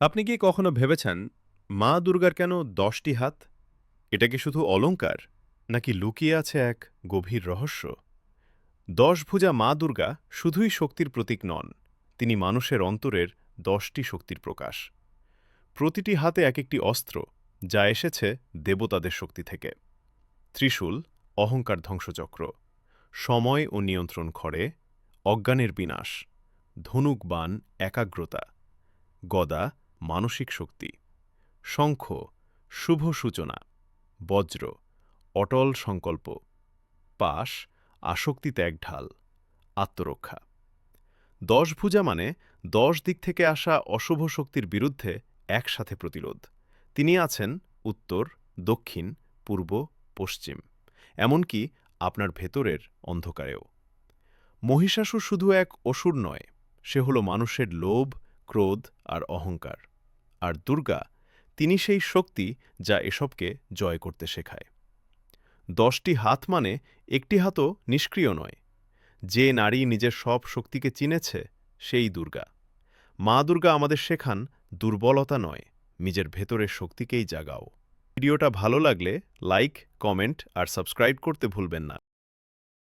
আপনি কি কখনো ভেবেছেন মা দুর্গার কেন ১০টি হাত? এটা কি শুধু অলংকার, নাকি লুকিয়ে আছে এক গভীর রহস্য? ১০ ভুজা মা দুর্গা শুধুই শক্তির প্রতীক নন, তিনি মানুষের অন্তরের ১০টি শক্তির প্রকাশ। প্রতিটি হাতে এক একটি অস্ত্র, যা এসেছে দেবতাদের শক্তি থেকে। ত্রিশূল, অহংকার ধ্বংসচক্র; সময় ও নিয়ন্ত্রণ খড়ে; অজ্ঞানের বিনাশ; ধনুক বাণ, একাগ্রতা; গদা, মানসিক শক্তি; শঙ্খ, শুভ সূচনা; বজ্র, অটল সংকল্প; পাশ, আসক্তি ত্যাগ ঢাল; আত্মরক্ষা। ১০ ভুজা মানে ১০ দিক থেকে আসা অশুভ শক্তির বিরুদ্ধে একসাথে প্রতিরোধ। তিনি আছেন উত্তর, দক্ষিণ, পূর্ব, পশ্চিম, এমনকি আপনার ভেতরের অন্ধকারেও। মহিষাসুর শুধু এক অসুর নয়, সে হল মানুষের লোভ, ক্রোধ আর অহংকার। আর দুর্গা, তিনি সেই শক্তি যা এসবকে জয় করতে শেখায়। ১০টি হাত মানে একটি হাতও নিষ্ক্রিয় নয়। যে নারী নিজের সব শক্তিকে চিনেছে, সেই দুর্গা। মা দুর্গা আমাদের শেখান, দুর্বলতা নয়, নিজের ভেতরের শক্তিকেই জাগাও। ভিডিওটা ভালো লাগলে লাইক, কমেন্ট আর সাবস্ক্রাইব করতে ভুলবেন না।